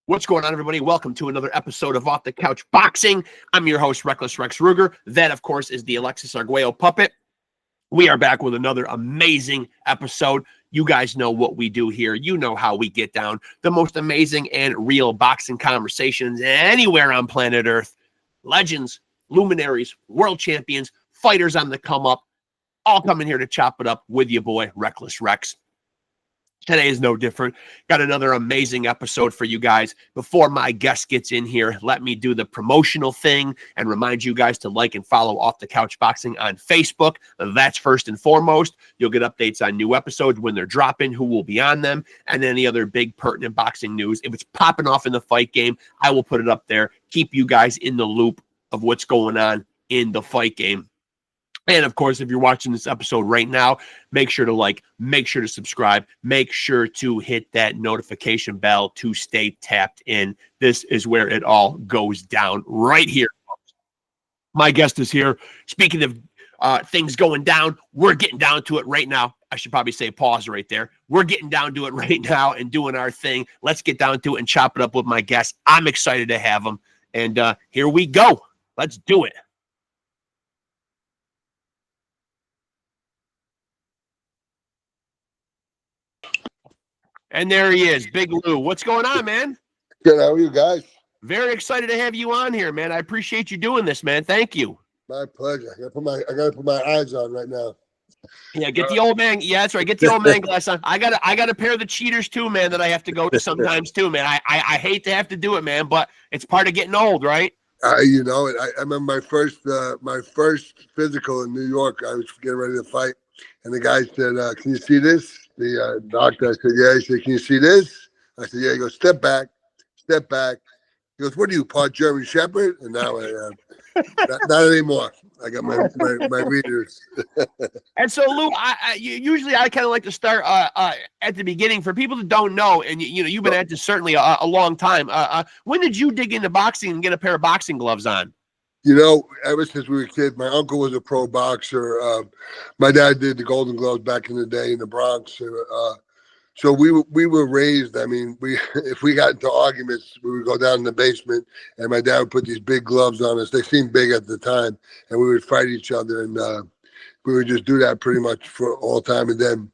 What's going on, everybody? Welcome to another episode of Off the Couch Boxing. I'm your host, Reckless Rex Ruger. That, of course, is the Alexis Arguello puppet. We are back with another amazing episode. You guys know what we do here. You know how we get down. The most amazing and real boxing conversations anywhere on planet Earth. Legends, luminaries, world champions, fighters on the come up, all coming here to chop it up with your boy, Reckless Rex. Today is no different. Got another amazing episode for you guys. Before my guest gets in here, let me do the promotional thing and remind you guys to like and follow Off the Couch Boxing on Facebook. That's first and foremost. You'll get updates on new episodes when they're dropping, who will be on them, and any other big pertinent boxing news. If it's popping off in the fight game, I will put it up there. Keep you guys in the loop of what's going on in the fight game. And, of course, if you're watching this episode right now, make sure to like, make sure to subscribe, make sure to hit that notification bell to stay tapped in. This is where it all goes down right here. My guest is here. Speaking of things going down, we're getting down to it right now. I should probably say pause right there. We're getting down to it right now and doing our thing. Let's get down to it and chop it up with my guest. I'm excited to have him. And here we go. Let's do it. And there he is, Big Lou. What's going on, man? Good. How are you guys? Very excited to have you on here, man. I appreciate you doing this, man. Thank you. My pleasure. I gotta put my eyes on right now. Yeah, get the old man. Yeah, that's right. Get the old man glass on. I got a pair of the cheaters too, man, that I have to go to sometimes too, man. I hate to have to do it, man, but it's part of getting old, right? You know, I remember my first physical in New York. I was getting ready to fight, and the guy said, "Can you see this?" The doctor, I said, "Yeah." He said, "Can you see this?" I said, "Yeah." He goes, "Step back, step back." He goes, "What are you, part German Shepherd?" And now I am. Not anymore. I got my readers. And so, Lou, usually I kind of like to start at the beginning for people that don't know, and you know, you've been at this certainly a long time. When did you dig into boxing and get a pair of boxing gloves on? You know, ever since we were kids, my uncle was a pro boxer. My dad did the Golden Gloves back in the day in the Bronx. So we were raised. I mean, if we got into arguments, we would go down in the basement, and my dad would put these big gloves on us. They seemed big at the time, and we would fight each other, and we would just do that pretty much for all time. And then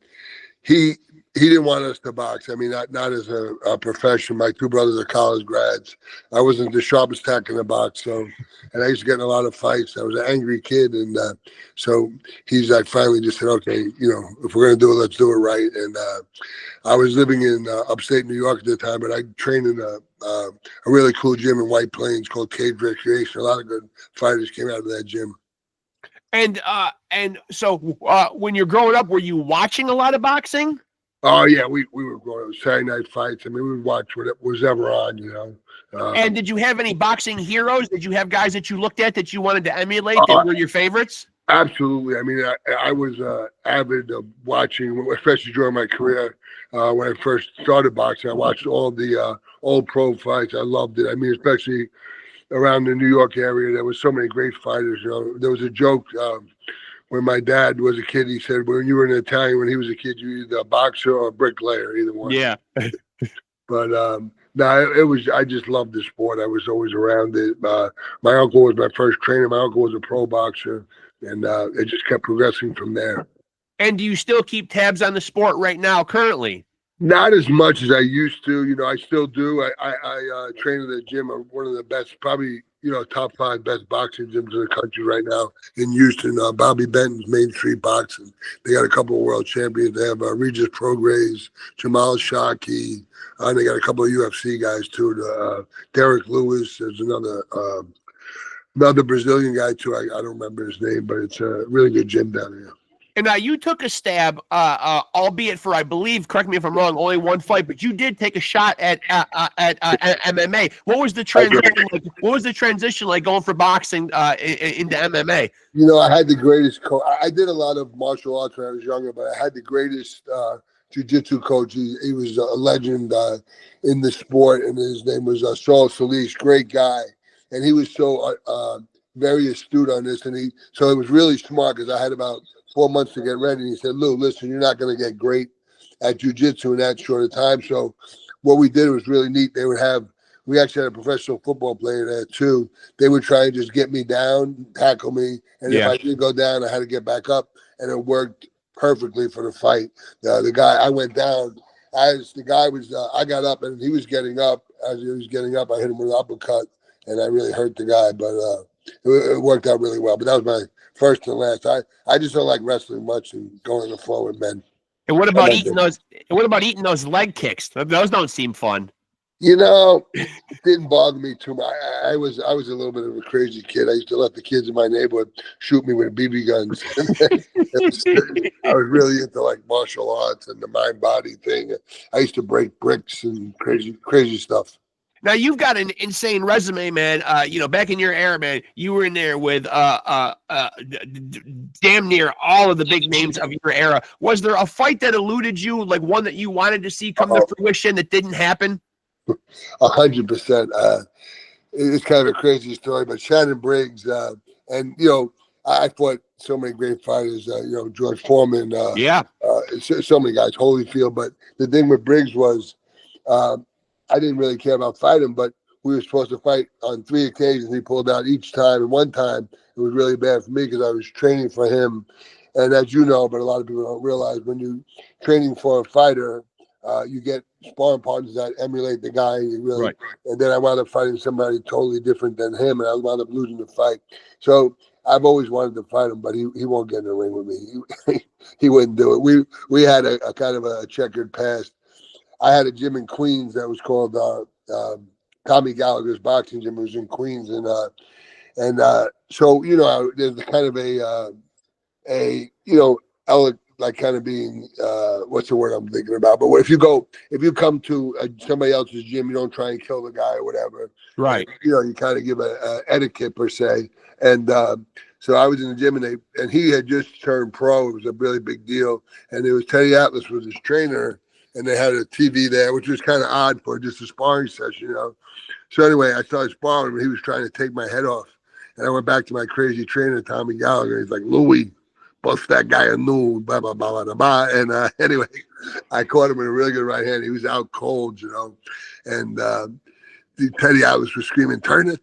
he didn't want us to box. I mean, not as a profession. My two brothers are college grads. I wasn't the sharpest tack in the box, and I used to get in a lot of fights. I was an angry kid, and so he's like finally just said, "Okay, you know, if we're gonna do it, let's do it right." And I was living in upstate New York at the time, but I trained in a really cool gym in White Plains called Cage Recreation. A lot of good fighters came out of that gym. And so when you're growing up, were you watching a lot of boxing? Oh yeah, we were going to Saturday night fights. I mean, we would watch what was ever on, you know. And did you have any boxing heroes? Did you have guys that you looked at that you wanted to emulate that were your favorites? Absolutely. I mean, I was avid of watching, especially during my career. When I first started boxing, I watched all the old pro fights. I loved it. I mean, especially around the New York area, there was so many great fighters. You know, there was a joke. When my dad was a kid, he said, when you were an Italian, when he was a kid, you were either a boxer or a bricklayer, either one. Yeah. But no, it was. I just loved the sport. I was always around it. My uncle was my first trainer. My uncle was a pro boxer, and it just kept progressing from there. And do you still keep tabs on the sport right now, currently? Not as much as I used to. You know, I still do. I train at the gym. One of the best, probably, you know, top 5 best boxing gyms in the country right now in Houston. Bobby Benton's Main Street Boxing. They got a couple of world champions. They have Regis Prograis, Jamal Shaki. They got a couple of UFC guys too. Derek Lewis. There's another Brazilian guy too. I don't remember his name, but it's a really good gym down here. And now you took a stab, albeit for, I believe, correct me if I'm wrong, only one fight, but you did take a shot at MMA. What was the transition like? What was the transition like going from boxing into MMA? You know, I had the greatest coach. I did a lot of martial arts when I was younger, but I had the greatest jiu-jitsu coach. He was a legend in the sport, and his name was Saul Solis, great guy. And he was so very astute on this, and so it was really smart because I had about 4 months to get ready. And he said, "Lou, listen, you're not going to get great at jiu-jitsu in that short of time." So what we did was really neat. They would have we actually had a professional football player there too. They would try and just get me down, tackle me, and if I didn't go down, I had to get back up, and it worked perfectly for the fight. The guy, I went down as the guy was, I got up and he was getting up. As he was getting up, I hit him with an uppercut, and I really hurt the guy, but it worked out really well. But that was my first and last. I just don't like wrestling much and going to the floor with men. And what about eating those? And what about eating those leg kicks? Those don't seem fun. You know, it didn't bother me too much. I was a little bit of a crazy kid. I used to let the kids in my neighborhood shoot me with BB guns. I was really into like martial arts and the mind body thing. I used to break bricks and crazy stuff. Now you've got an insane resume, man. You know, back in your era, man, you were in there with damn near all of the big names of your era. Was there a fight that eluded you, like one that you wanted to see come to fruition that didn't happen? 100%. It's kind of a crazy story, but Shannon Briggs, and you know, I fought so many great fighters. You know, George Foreman. So many guys, Holyfield. But the thing with Briggs was, I didn't really care about fighting, but we were supposed to fight on 3 occasions. He pulled out each time, and one time it was really bad for me because I was training for him. And as you know, but a lot of people don't realize, when you're training for a fighter, you get sparring partners that emulate the guy. And then I wound up fighting somebody totally different than him, and I wound up losing the fight. So I've always wanted to fight him, but he won't get in the ring with me. He wouldn't do it. We had a kind of a checkered past. I had a gym in Queens that was called Tommy Gallagher's boxing gym. It was in Queens, and so you know, there's kind of a you know, like kind of being what's the word I'm thinking about? But if you come to somebody else's gym, you don't try and kill the guy or whatever. Right. You know, you kind of give a etiquette per se. And so I was in the gym, and he had just turned pro. It was a really big deal. And it was Teddy Atlas was his trainer, and they had a TV there, which was kind of odd for just a sparring session, you know. So anyway, I started sparring, and he was trying to take my head off. And I went back to my crazy trainer, Tommy Gallagher. He's like, Louis, bust that guy a new, blah, blah, blah, blah, blah. And anyway, I caught him with a really good right hand. He was out cold, you know. And Teddy Atlas was screaming, turn the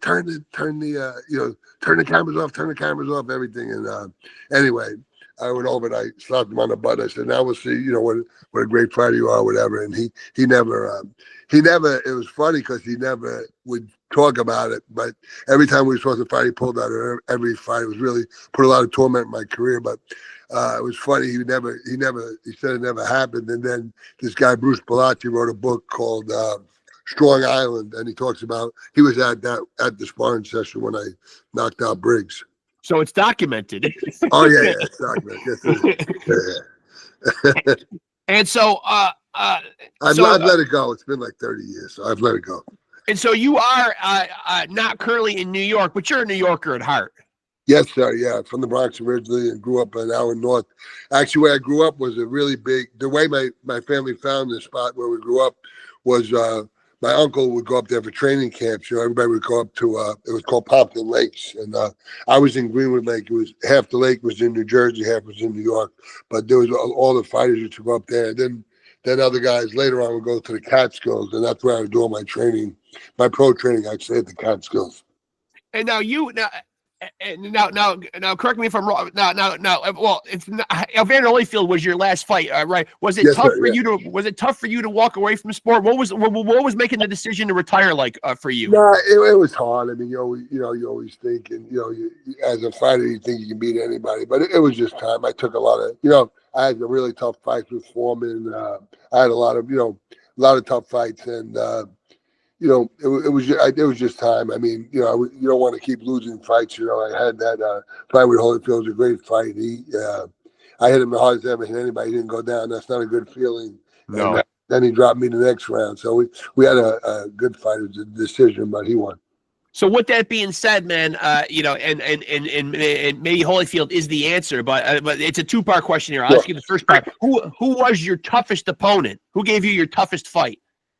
cameras off, everything. And anyway, I went over and I slapped him on the butt. I said, now we'll see, you know, what a great fighter you are, whatever. And he never, it was funny because he never would talk about it. But every time we were supposed to fight, he pulled out every fight. It was really put a lot of torment in my career. But it was funny. He said it never happened. And then this guy, Bruce Palazzi, wrote a book called Strong Island. And he talks about, he was at the sparring session when I knocked out Briggs. So it's documented. Oh yeah, it's documented. Yes, And so I've let it go. It's been like 30 years, so I've let it go. And so you are not currently in New York, but you're a New Yorker at heart. Yes, sir. Yeah, from the Bronx originally, and grew up an hour north. Actually, where I grew up was a really big. The way my family found this spot where we grew up was my uncle would go up there for training camps. You know, everybody would go up to it was called Pompton Lakes, and I was in Greenwood Lake. It was half the lake was in New Jersey, half was in New York. But there was all the fighters used to go up there. And then other guys later on would go to the Catskills, and that's where I was doing my training, my pro training. I'd say at the Catskills. And now correct me if I'm wrong. Well, it's not, Evander Holyfield was your last fight, right? Was it tough for you to? Was it tough for you to walk away from sport? What was making the decision to retire like for you? No, it was hard. I mean, you always think, and you as a fighter, you think you can beat anybody, but it was just time. I took a lot of, I had a really tough fight with Foreman. I had a lot of tough fights, and it was just time. I mean, you don't want to keep losing fights. I had that fight with Holyfield. It was a great fight. I hit him the hardest I ever hit anybody. He didn't go down. That's not a good feeling. No. And then he dropped me the next round. So we had a good fight. It was a decision, but he won. So with that being said, man, and maybe Holyfield is the answer, but it's a two-part question here. I'll ask you the first part. Who was your toughest opponent? Who gave you your toughest fight?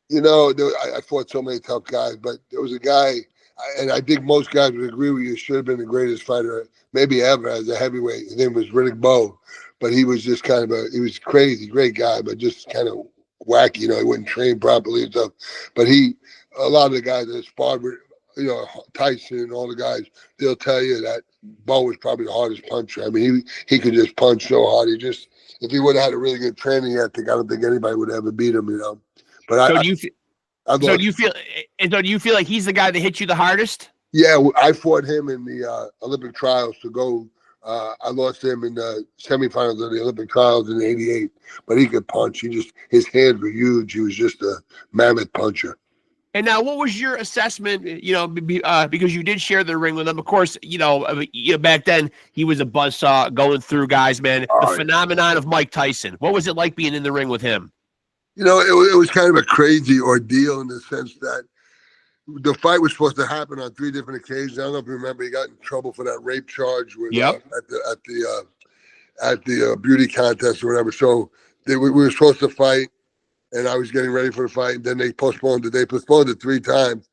I fought so many tough guys, but there was a guy, and I think most guys would agree with you, should have been the greatest fighter maybe ever as a heavyweight. His name was Riddick Bowe, but he was just he was crazy, great guy, but just kind of wacky. He wouldn't train properly and stuff. But a lot of the guys that sparred with, Tyson and all the guys, they'll tell you that Bo was probably the hardest puncher. I mean, he could just punch so hard. If he would have had a really good training ethic, I don't think anybody would ever beat him, But so do you feel like he's the guy that hit you the hardest? Yeah, I fought him in the Olympic trials to go. I lost him in the semifinals of the Olympic trials in '88, but he could punch. His hands were huge. He was just a mammoth puncher. And now, what was your assessment, because you did share the ring with him? Of course, back then he was a buzzsaw going through guys, man. The phenomenon of Mike Tyson. What was it like being in the ring with him? It was kind of a crazy ordeal in the sense that the fight was supposed to happen on 3 different occasions. I don't know if you remember, he got in trouble for that rape charge with at the beauty contest or whatever. So we were supposed to fight, and I was getting ready for the fight. And then they postponed it. They postponed it 3 times,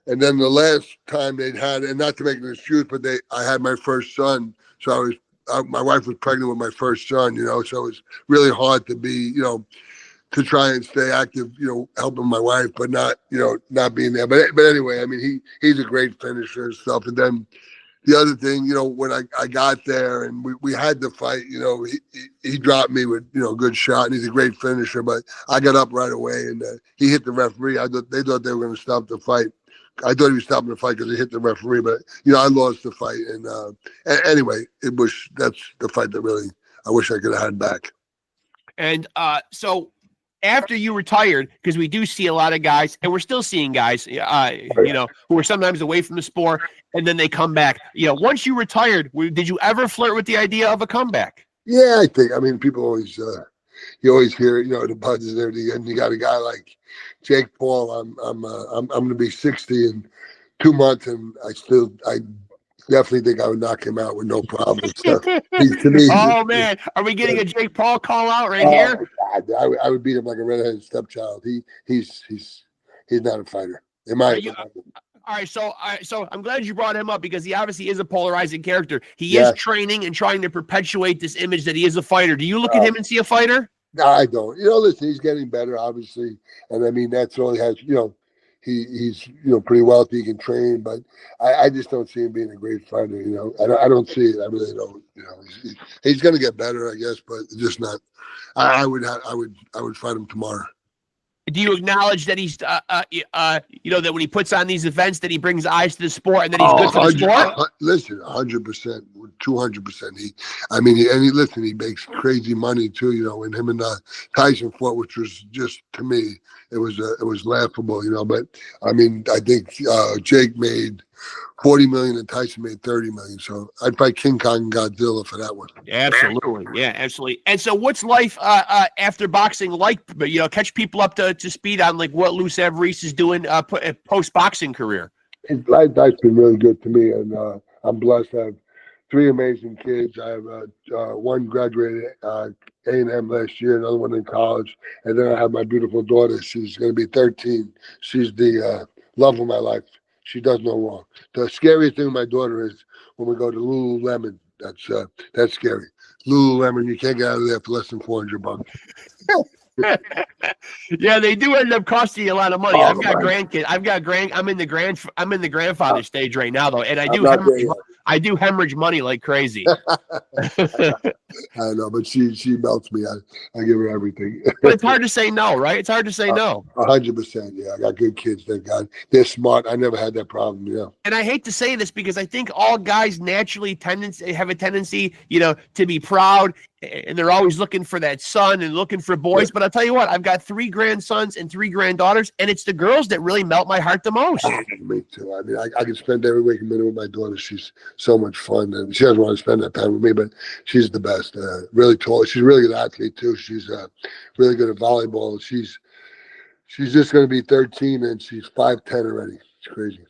and then the last time they'd had, and not to make an excuse, but I had my first son, so my wife was pregnant with my first son. So it was really hard to be, to try and stay active, helping my wife, but not being there. But anyway, I mean, he's a great finisher and stuff. And then the other thing, when I got there and we had the fight, he dropped me with, a good shot, and he's a great finisher. But I got up right away, and he hit the referee. They thought they were going to stop the fight. I thought he was stopping the fight because he hit the referee, but I lost the fight. And anyway, that's the fight that really I wish I could have had back. And so after you retired, because we do see a lot of guys, and we're still seeing guys, who are sometimes away from the sport, and then they come back. Once you retired, did you ever flirt with the idea of a comeback? Yeah, I think. I mean, people always, you always hear, the buzz and everything, and you got a guy like Jake Paul. I'm going to be 60 in 2 months, and I definitely think I would knock him out with no problem. So, to me, oh man, are we getting a Jake Paul call out right here? God, I would beat him like a redheaded stepchild. He's not a fighter. All right, so I'm glad you brought him up, because he obviously is a polarizing character. He is training and trying to perpetuate this image that he is a fighter. Do you look at him and see a fighter? No, I don't. Listen, he's getting better, obviously, and I mean that's all he has. He's pretty wealthy, he can train, but I just don't see him being a great fighter. I don't see it. I really don't. He's going to get better, I guess, but just not. I would fight him tomorrow. Do you acknowledge that he's that when he puts on these events that he brings eyes to the sport and that he's good for the sport? Listen, 100%, 200%. Listen, he makes crazy money too. When him and Tyson fought, which was just, to me, it was laughable. But I mean, I think Jake made $40 million and Tyson made $30 million. So I'd fight King Kong and Godzilla for that one. Absolutely. Yeah, absolutely. And so what's life after boxing like? But catch people up to speed on like what LOU SAVARESE is doing post-boxing career. Life's been really good to me, and I'm blessed to have 3 amazing kids. I have one graduated A&M last year, another one in college, and then I have my beautiful daughter. She's going to be 13. She's the love of my life. She does no wrong. The scariest thing with my daughter is when we go to Lululemon. That's scary. Lululemon, you can't get out of there for less than $400. Yeah, they do end up costing you a lot of money. I've got grandkids. I'm in the grandfather stage right now, though, and I do hemorrhage money like crazy. I know, but she melts me. I give her everything. But it's hard to say no, right? It's hard to say no. 100%. Yeah, I got good kids. Thank God. They're smart. I never had that problem. Yeah. And I hate to say this because I think all guys naturally have a tendency, to be proud, and they're always looking for that son and looking for boys. Yeah. But I'll tell you what, I've got 3 grandsons and 3 granddaughters, and it's the girls that really melt my heart the most. Me too. I mean, I can spend every waking minute with my daughter. She's so much fun, and she doesn't want to spend that time with me, but she's the best. Really tall. She's a really good athlete too. She's really good at volleyball. She's just going to be 13, and she's 5'10" already. It's crazy.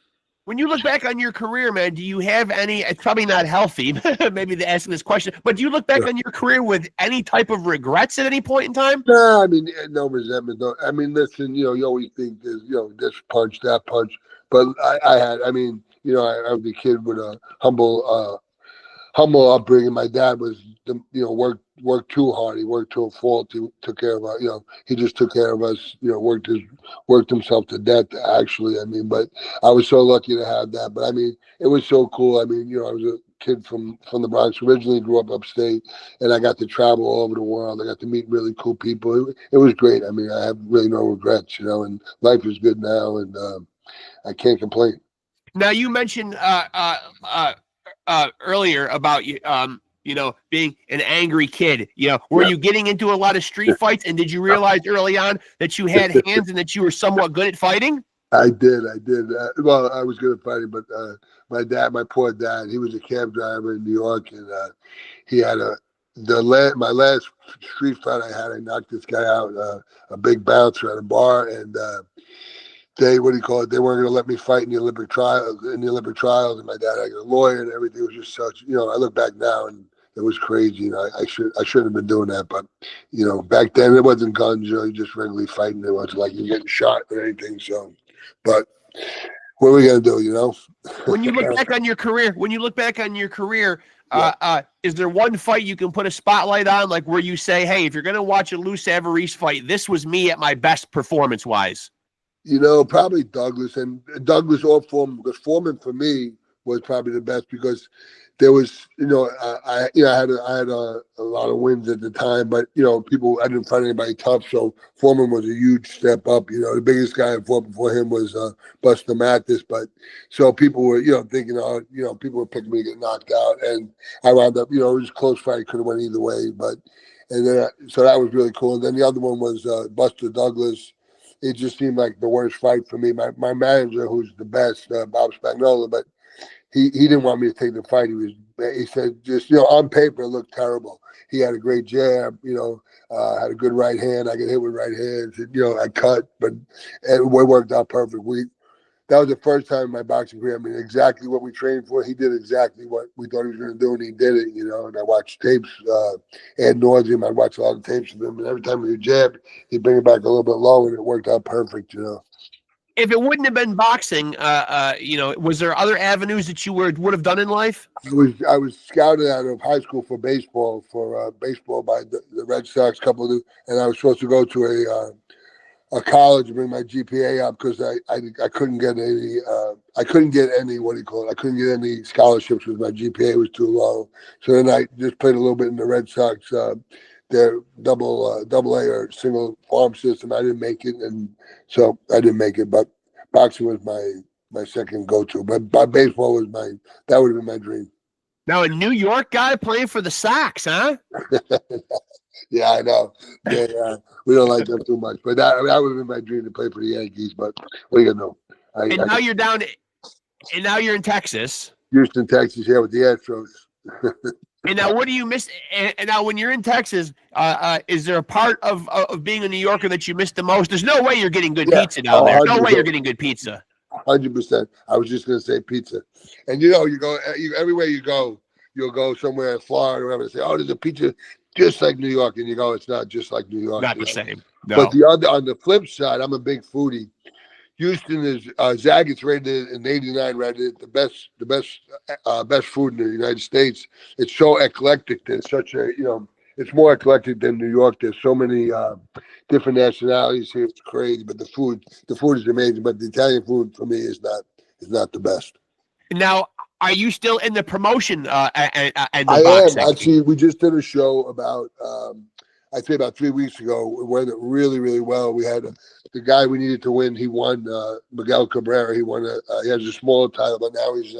When you look back on your career, man, do you have any, it's probably not healthy, maybe to ask this question, but do you look back on your career with any type of regrets at any point in time? No, I mean, no resentment. No. I mean, listen, you always think there's, this punch, that punch. But I was a kid with a humble upbringing. My dad was, worked work too hard. He worked to a fault. He took care of us. He just took care of us. Worked himself to death. Actually, but I was so lucky to have that. But it was so cool. I was a kid from the Bronx. Originally grew up upstate, and I got to travel all over the world. I got to meet really cool people. It was great. I have really no regrets. And life is good now, and I can't complain. Now, you mentioned earlier about being an angry kid. Were you getting into a lot of street fights, and did you realize early on that you had hands and that you were somewhat good at fighting? I did. Well, I was good at fighting, but my poor dad, he was a cab driver in New York, and he had my last street fight I had, I knocked this guy out, a big bouncer at a bar, and they weren't going to let me fight in the Olympic trials, and my dad had a lawyer and everything. It was just such, I look back now and it was crazy. I shouldn't have been doing that, but back then it wasn't guns. You just regularly fighting. It wasn't like you're getting shot or anything. So, but what are we gonna do? When you look back on your career, is there one fight you can put a spotlight on, like where you say, hey, if you're gonna watch a LOU SAVARESE fight, this was me at my best performance-wise? Probably Douglas, and Douglas or Foreman, because Foreman for me was probably the best, because there was, I had a lot of wins at the time, but I didn't find anybody tough, so Foreman was a huge step up. The biggest guy I fought before him was Buster Mathis, but so people were thinking, people were picking me to get knocked out, and I wound up, it was a close fight, could have went either way, so that was really cool. And then the other one was Buster Douglas. It just seemed like the worst fight for me. My manager, who's the best, Bob Spagnola, but he didn't want me to take the fight. He said, just, on paper, it looked terrible. He had a great jab, had a good right hand. I could hit with right hands. I cut, but it worked out perfect. That was the first time in my boxing career. Exactly what we trained for. He did exactly what we thought he was going to do, and he did it, and I watched tapes ad nauseum. I'd watch all the tapes of him, and every time he would jab, he'd bring it back a little bit low, and it worked out perfect, If it wouldn't have been boxing, was there other avenues that you would have done in life? I was scouted out of high school for baseball, by the Red Sox, and I was supposed to go to a college and bring my GPA up, because I couldn't get any I couldn't get any scholarships because my GPA was too low. So then I just played a little bit in the Red Sox, their double A or single farm system. I didn't make it, and so I didn't make it. But boxing was my second go-to. But baseball was that would have been my dream. Now, a New York guy playing for the Sox, huh? Yeah, I know. We don't like them too much, but that would have been my dream, to play for the Yankees. But what are you gonna do? Now you're down, and now you're in Texas, Houston, Texas, here with the Astros. And now, what do you miss? And now, when you're in Texas, is there a part of being a New Yorker that you miss the most? There's no way you're getting good pizza down there. No way you're getting good pizza. 100%. I was just gonna say pizza, and you go everywhere you go. You'll go somewhere in Florida or whatever, and say, "Oh, there's a pizza just like New York," and you go, "It's not just like New York." Not the same. No. But on the flip side, I'm a big foodie. Houston is Zaggett's rated in '89, rated the best food in the United States. It's so eclectic. There's such a it's more eclectic than New York. There's so many different nationalities here. It's crazy, but the food is amazing. But the Italian food for me is not the best. Now, are you still in the promotion and the I boxing? am. Actually, we just did a show about I'd say about 3 weeks ago. It went really, really well. We had the guy we needed to win. He won, Miguel Cabrera. He won. He has a smaller title, but now he's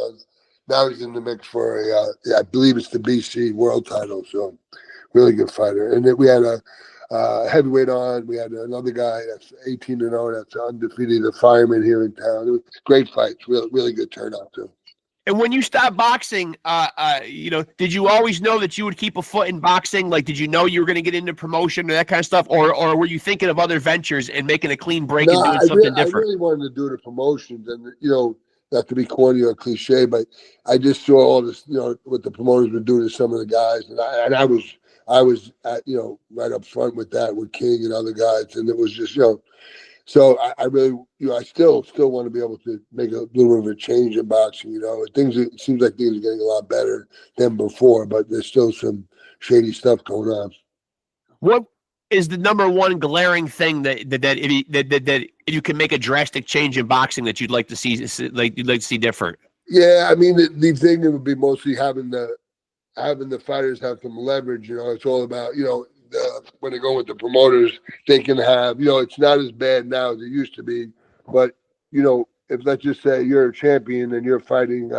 in the mix for I believe it's the BC World title. So, really good fighter. And then we had a heavyweight on. We had another guy that's 18-0. That's undefeated, the fireman here in town. It was great fights. Really good turnout too. And when you stopped boxing, did you always know that you would keep a foot in boxing? Like, did you know you were going to get into promotion or that kind of stuff? Or were you thinking of other ventures and making a clean break and doing something different? I really wanted to do the promotions, and, not to be corny or cliche, but I just saw all this, what the promoters were doing to some of the guys. And I was right up front with that, with King and other guys. And it was just, So I really, I still want to be able to make a little bit of a change in boxing. It seems like things are getting a lot better than before, but there's still some shady stuff going on. What is the number one glaring thing that if you can make a drastic change in boxing that you'd like to see, different? Yeah, I mean, the thing would be mostly having the fighters have some leverage. It's all about, when they go with the promoters, they can have, it's not as bad now as it used to be. But, if let's just say you're a champion and you're fighting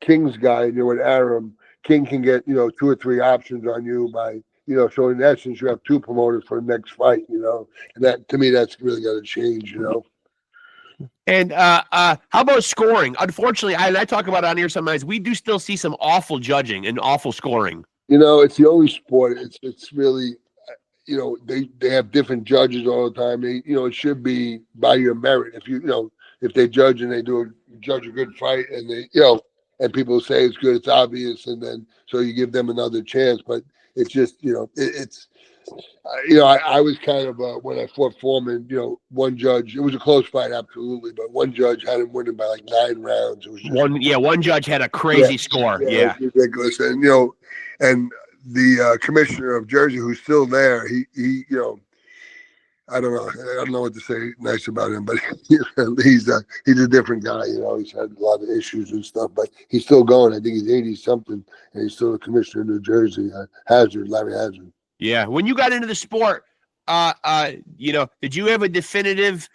King's guy and you're with Aram, King can get, 2 or 3 options on you by, so in essence, you have 2 promoters for the next fight, and that, to me, that's really got to change, And how about scoring? Unfortunately, I talk about it on here sometimes. We do still see some awful judging and awful scoring. It's the only sport. It's really, they have different judges all the time. It should be by your merit. If they judge and they judge a good fight and they, and people say it's good, it's obvious, and then so you give them another chance. But it's just, I was kind of when I fought Foreman, one judge. It was a close fight, absolutely, but one judge had him winning by like 9 rounds. It was just, one judge had a crazy score. Yeah, it was ridiculous, and and the commissioner of Jersey, who's still there, he I don't know what to say nice about him, but he's a different guy. He's had a lot of issues and stuff, but he's still going. I think he's 80 something, and he's still the commissioner of New Jersey. Larry Hazard. Yeah. When you got into the sport, did you have a definitive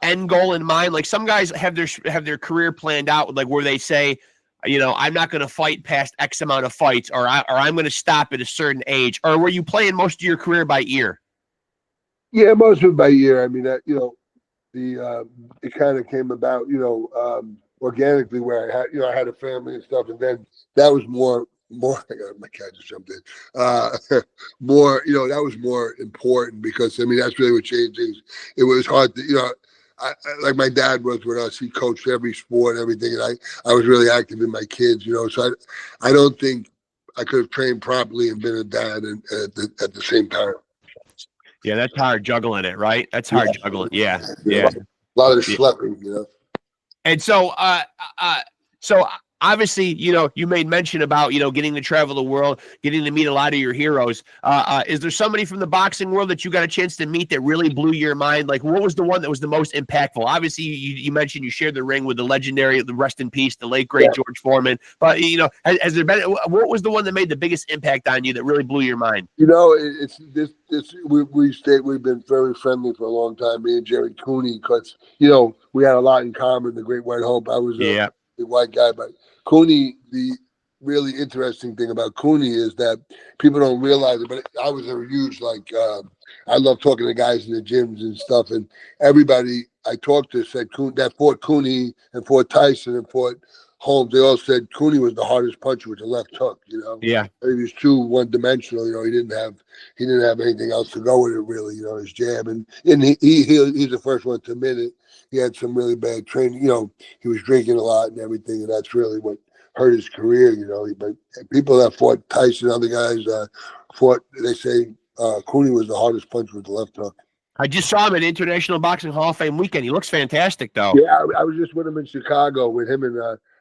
end goal in mind? Like some guys have their career planned out, like where they say, I'm not going to fight past X amount of fights, or I'm going to stop at a certain age. Or were you playing most of your career by ear? Yeah, most of it by ear. I mean, that it kind of came about, organically, where I had a family and stuff, and then that was more. My cat just jumped in. More, that was more important because that's really what changed things. It was hard to, like my dad was with us. He coached every sport and everything, and I was really active in my kids. So I don't think I could have trained properly and been a dad at the same time. Yeah, that's hard juggling it, right? That's hard juggling. Yeah. A lot of schlepping, And so, obviously, you made mention about, getting to travel the world, getting to meet a lot of your heroes. Is there somebody from the boxing world that you got a chance to meet that really blew your mind? Like, what was the one that was the most impactful? Obviously, you mentioned you shared the ring with the legendary, the rest in peace, the late, great George Foreman. But, has there been, what was the one that made the biggest impact on you that really blew your mind? It's this, we've been very friendly for a long time, me and Jerry Cooney, because, we had a lot in common, the Great White Hope. I was a white guy, but Cooney, the really interesting thing about Cooney is that people don't realize it, but I was a huge, I love talking to guys in the gyms and stuff, and everybody I talked to said that fought Cooney and fought Tyson and fought Holmes, they all said Cooney was the hardest puncher with the left hook, Yeah. He was too one-dimensional, he didn't have anything else to go with it, really, his jab, and he's the first one to admit it. He had some really bad training, he was drinking a lot and everything, and that's really what hurt his career, but people that fought Tyson, other guys they say Cooney was the hardest puncher with the left hook. I just saw him at International Boxing Hall of Fame weekend. He looks fantastic, though. Yeah, I was just with him in Chicago with him, and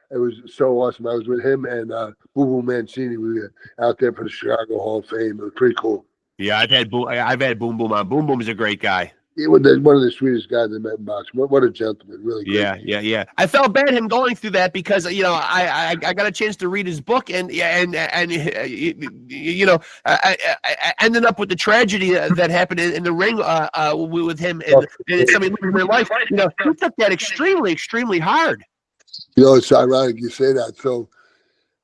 it was so awesome. I was with him and Boo Boo Mancini. We were out there for the Chicago Hall of Fame. It was pretty cool. Yeah, I've had Boom Boom on. Boom Boom is a great guy. He was one of the sweetest guys I met in boxing. What a gentleman, really great. Yeah. I felt bad him going through that because I got a chance to read his book and I ended up with the tragedy that happened in the ring with him and somebody living their life. He took that extremely, extremely hard. It's ironic you say that. So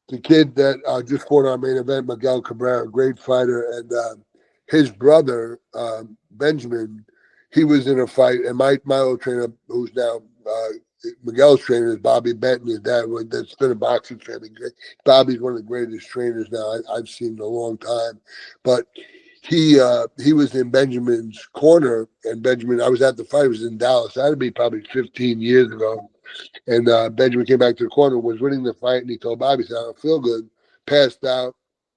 the kid that just fought our main event, Miguel Cabrera, great fighter, and his brother Benjamin. He was in a fight, and my old trainer, who's now Miguel's trainer, is Bobby Benton, his dad. That's been a boxing family. Bobby's one of the greatest trainers now I've seen in a long time. But he was in Benjamin's corner, and Benjamin, I was at the fight, it was in Dallas. That'd be probably 15 years ago. And Benjamin came back to the corner, was winning the fight, and he told Bobby, he said, I don't feel good, passed out.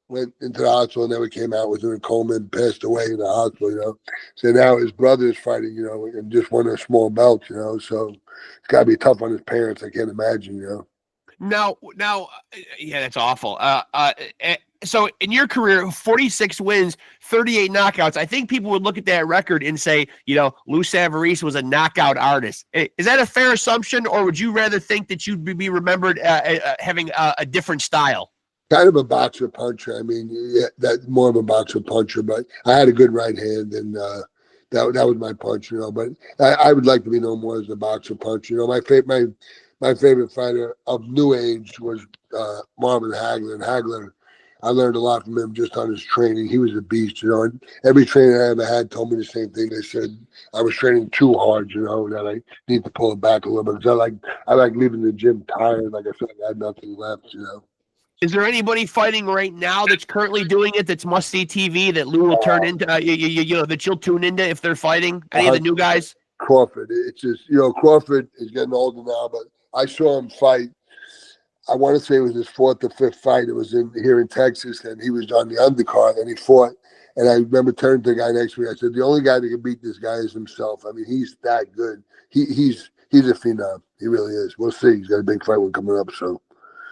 went into the hospital and never came out, was in a coma and passed away in the hospital, you know. So now his brother is fighting, you know, and just won a small belt, you know. So it's got to be tough on his parents. I can't imagine, you know. Now, yeah, that's awful. So in your career, 46 wins, 38 knockouts. I think people would look at that record and say, you know, LOU SAVARESE was a knockout artist. Is that a fair assumption, or would you rather think that you'd be remembered having a different style? Kind of a boxer puncher. I mean, yeah, that more of a boxer puncher, but I had a good right hand, and that was my punch, you know. But I would like to be known more as a boxer puncher. You know, my favorite fighter of new age was Marvin Hagler. And Hagler, I learned a lot from him just on his training. He was a beast, you know. And every trainer I ever had told me the same thing. They said I was training too hard, you know, that I need to pull it back a little bit. Because I like leaving the gym tired, like I feel like I had nothing left, you know. Is there anybody fighting right now that's currently doing it that's must-see TV that LOU will turn into, you know, that you'll tune into if they're fighting? Any of the new guys? Crawford. It's just, you know, Crawford is getting older now, but I saw him fight. I want to say it was his 4th or 5th fight. It was here in Texas, and he was on the undercard, and he fought. And I remember turning to the guy next to me. I said, the only guy that can beat this guy is himself. I mean, he's that good. He's a phenom. He really is. We'll see. He's got a big fight one coming up, so.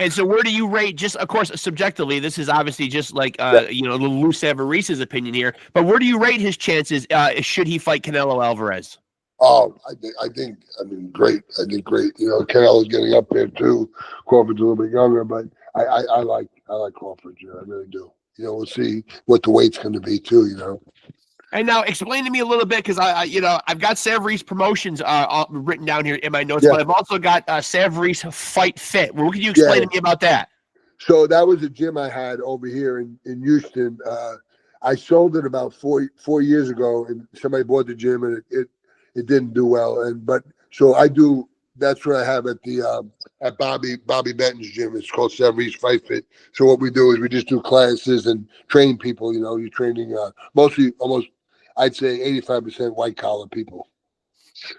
And so where do you rate, just, of course, subjectively, this is obviously just like, you know, LOU SAVARESE's opinion here, but where do you rate his chances should he fight Canelo Alvarez? Oh, I mean, great. I think great. You know, Canelo's getting up there too. Crawford's a little bit younger, but I like Crawford. You know, I really do. You know, we'll see what the weight's going to be too. You know. And now explain to me a little bit, because you know, I've got SAVARESE Promotions written down here in my notes, but I've also got SAVARESE Fight Fit. What can you explain to me about that? So that was a gym I had over here in Houston. I sold it about four years ago, and somebody bought the gym, and it didn't do well. So I do. That's what I have at the at Bobby Benton's gym. It's called SAVARESE Fight Fit. So what we do is we just do classes and train people. You know, you're training mostly almost, I'd say 85% white collar people.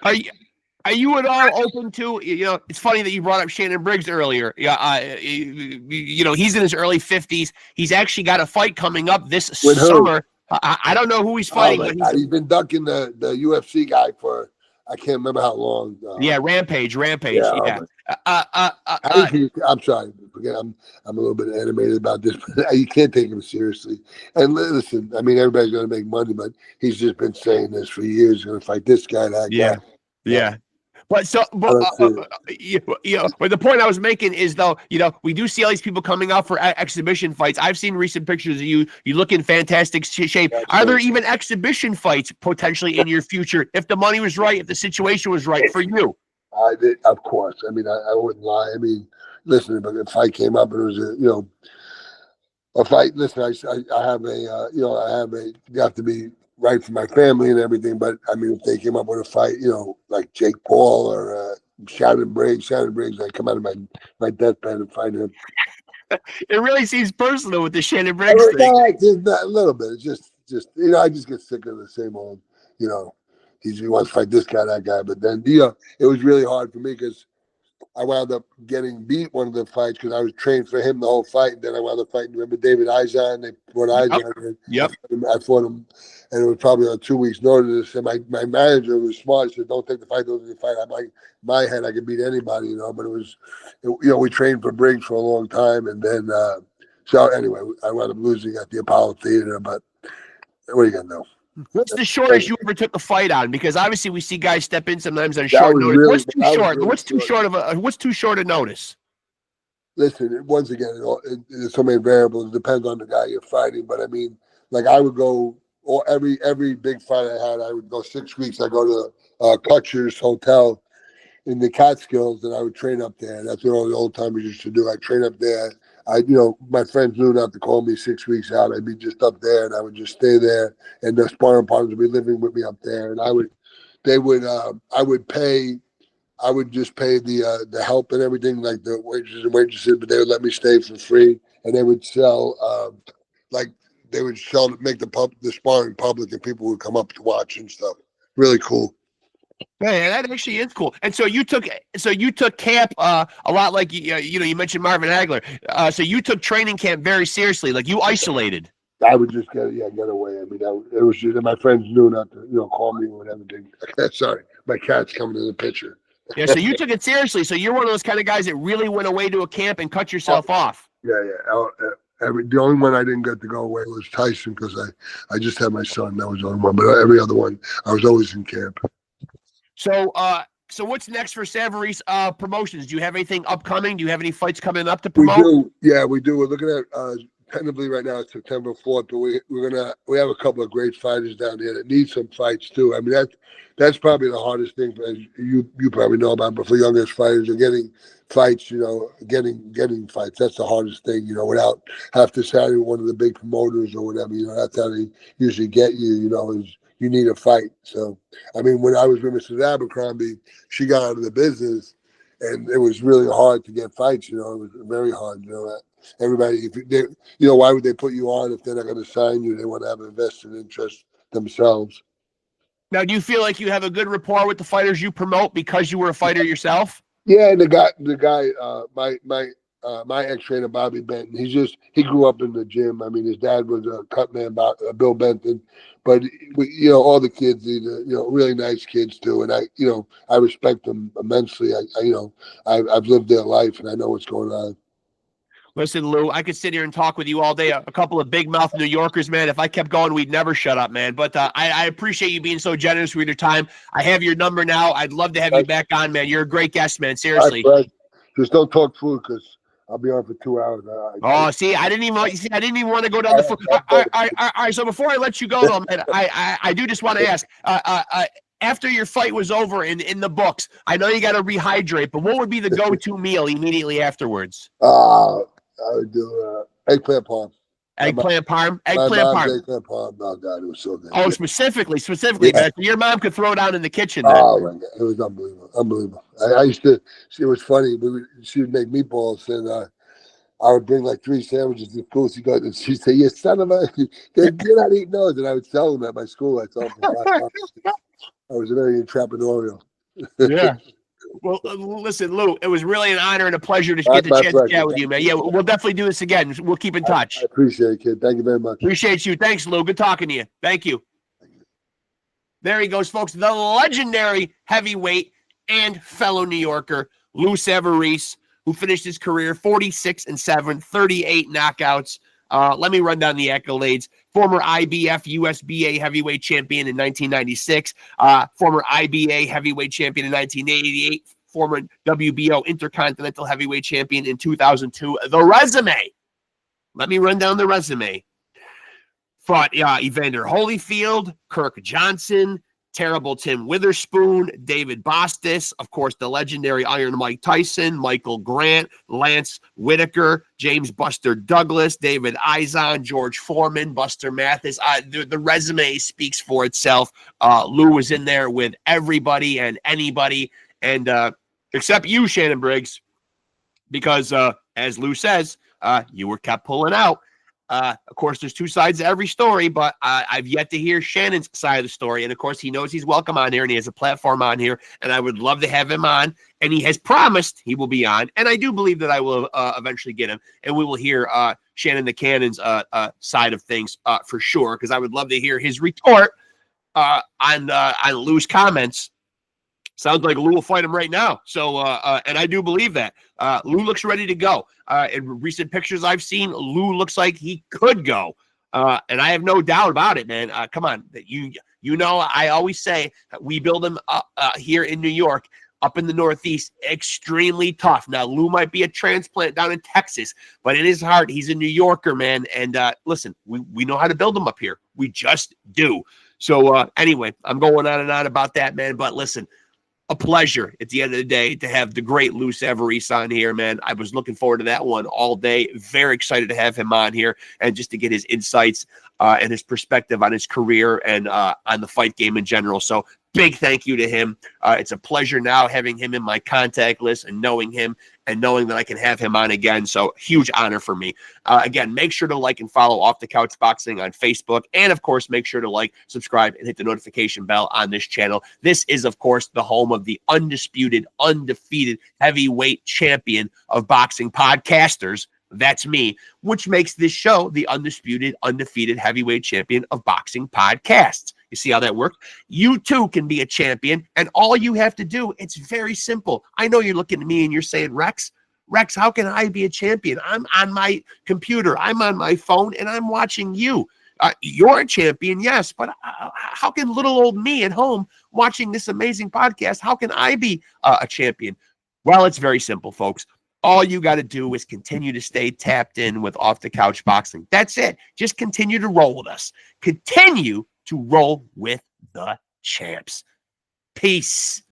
Are you at all open to, you know, it's funny that you brought up Shannon Briggs earlier. You know, he's in his early 50s. He's actually got a fight coming up this summer. I don't know who he's fighting. But he's been ducking the UFC guy for, I can't remember how long. Yeah, Rampage. Yeah. I'm sorry. I'm a little bit animated about this, but you can't take him seriously. And listen, I mean, everybody's going to make money, but he's just been saying this for years. He's going to fight this guy, that guy. Yeah. But you know, but the point I was making is, though, you know, we do see all these people coming out for exhibition fights. I've seen recent pictures of you. You look in fantastic shape. Are there even exhibition fights potentially in your future if the money was right, if the situation was right for you? Of course. I mean, I wouldn't lie. I mean, listen, but if a fight came up and it was a fight. Listen, I have a you have to be right for my family and everything. But I mean, if they came up with a fight, you know, like Jake Paul or Shannon Briggs, I come out of my deathbed and fight him. It really seems personal with the Shannon Briggs thing. Just a little bit. It's just you know, I just get sick of the same old, you know, he wants to fight this guy, that guy. But then, you know, it was really hard for me because I wound up getting beat one of the fights because I was trained for him the whole fight. And then I wound up fighting, remember David Eizon? They brought Eizon in. Yep. I fought him, and it was probably on 2 weeks' notice. And my manager was smart. He said, don't take the fight, don't take the fight. I'm like, my head, I could beat anybody, you know. But you know, we trained for Briggs for a long time. And then, so anyway, I wound up losing at the Apollo Theater. But what are you going to do? What's the shortest you ever took a fight on? Because obviously we see guys step in sometimes on short notice. Really, what's too short a notice? Listen, once again, there's so many variables. It depends on the guy you're fighting. But I mean, like I would go, or every big fight I had, I would go 6 weeks. I go to Kutcher's Hotel in the Catskills, and I would train up there. That's what all the old timers used to do. I train up there. You know, my friends knew not to call me 6 weeks out. I'd be just up there, and I would just stay there. And the sparring partners would be living with me up there, and I would just pay the help and everything, like the waitresses and waitresses, but they would let me stay for free, and they would sell, make the sparring public, and people would come up to watch and stuff. Really cool. Yeah, that actually is cool. And so you took camp a lot like you mentioned Marvin Hagler. So you took training camp very seriously. Like you isolated. I would just get away. I mean, it was just, my friends knew not to call me or whatever. Sorry, my cat's coming in the picture. Yeah, so you took it seriously. So you're one of those kind of guys that really went away to a camp and cut yourself off. Yeah. The only one I didn't get to go away was Tyson because I just had my son. That was the only one. But every other one, I was always in camp. So what's next for Savarese promotions? Do you have anything upcoming? Do you have any fights coming up to promote? We do. Yeah, we do. We're looking at tentatively right now it's September 4th, but we have a couple of great fighters down here that need some fights too. I mean that's probably the hardest thing, as you probably know about, but for youngest fighters are getting fights, getting fights. That's the hardest thing, without have to sign one of the big promoters or whatever. That's how they usually get you, is you need a fight. So I mean, when I was with Mrs. Abercrombie, she got out of the business and it was really hard to get fights, it was very hard, everybody, why would they put you on if they're not going to sign you? They want to have a vested interest themselves. Now, do you feel like you have a good rapport with the fighters you promote because you were a fighter yourself? Yeah, and the guy, my ex-trainer Bobby Benton, he grew up in the gym. I mean, his dad was a cut man, Bill Benton, but all the kids, really nice kids too, and I respect them immensely. I've lived their life and I know what's going on. Listen, Lou, I could sit here and talk with you all day. A couple of big mouth New Yorkers, man. If I kept going, we'd never shut up, man. But I appreciate you being so generous with your time. I have your number now. I'd love to have you back on, man. You're a great guest, man. Seriously. Right, just don't talk food because I'll be on for 2 hours. I didn't even want to go down the food. All right. So before I let you go, though, man, I do just want to ask. After your fight was over in the books, I know you got to rehydrate, but what would be the go-to meal immediately afterwards? I would do eggplant parm. Eggplant parm? Eggplant parm. Oh, God, it was so good. Oh, specifically, yeah. Man. Your mom could throw down in the kitchen then. Oh, my God. It was unbelievable. I used to, it was funny. She would make meatballs, and I would bring like 3 sandwiches to school. She'd say, "You son of a, you're not eating those." And I would sell them at my school. I was very entrepreneurial. Yeah. Well, listen, Lou, it was really an honor and a pleasure to get the chance to chat with you, man. Yeah, we'll definitely do this again. We'll keep in touch. I appreciate it, kid. Thank you very much. Appreciate you. Thanks, Lou. Good talking to you. Thank you. There he goes, folks. The legendary heavyweight and fellow New Yorker, LOU SAVARESE, who finished his career 46-7, 38 knockouts. Let me run down the accolades. Former IBF USBA Heavyweight Champion in 1996. Former IBA Heavyweight Champion in 1988. Former WBO Inter-Continental Heavyweight Champion in 2002. The resume. Let me run down the resume. Fought Evander Holyfield, Kirk Johnson, Terrible Tim Witherspoon, David Bostis, of course, the legendary Iron Mike Tyson, Michael Grant, Lance Whitaker, James Buster Douglas, David Izon, George Foreman, Buster Mathis. The resume speaks for itself. Lou was in there with everybody and anybody, and except you, Shannon Briggs, because as Lou says, you were kept pulling out. Of course, there's 2 sides to every story, but I've yet to hear Shannon's side of the story. And of course, he knows he's welcome on here and he has a platform on here. And I would love to have him on. And he has promised he will be on. And I do believe that I will eventually get him. And we will hear Shannon the Cannon's side of things for sure, because I would love to hear his retort on Lou's comments. Sounds like Lou will fight him right now. So, and I do believe that. Lou looks ready to go. In recent pictures I've seen, Lou looks like he could go. And I have no doubt about it, man. Come on. I always say we build them up here in New York, up in the Northeast, extremely tough. Now, Lou might be a transplant down in Texas, but in his heart, he's a New Yorker, man. And listen, we know how to build them up here. We just do. So anyway, I'm going on and on about that, man. But listen, a pleasure at the end of the day to have the great LOU SAVARESE on here, man. I was looking forward to that one all day. Very excited to have him on here and just to get his insights and his perspective on his career and on the fight game in general. So big thank you to him. It's a pleasure now having him in my contact list and knowing him and knowing that I can have him on again. So huge honor for me. Again, make sure to like and follow Off the Couch Boxing on Facebook. And of course, make sure to like, subscribe, and hit the notification bell on this channel. This is, of course, the home of the undisputed, undefeated heavyweight champion of boxing podcasters. That's me, which makes this show the undisputed, undefeated heavyweight champion of boxing podcasts. You see how that works? You too can be a champion, and all you have to do, it's very simple. I know you're looking at me and you're saying, Rexx, how can I be a champion? I'm on my computer, I'm on my phone, and I'm watching you. You're a champion, yes, but how can little old me at home watching this amazing podcast, how can I be a champion? Well, it's very simple, folks. All you got to do is continue to stay tapped in with Off the Couch Boxing. That's it. Just continue to roll with us. Continue to roll with the champs. Peace.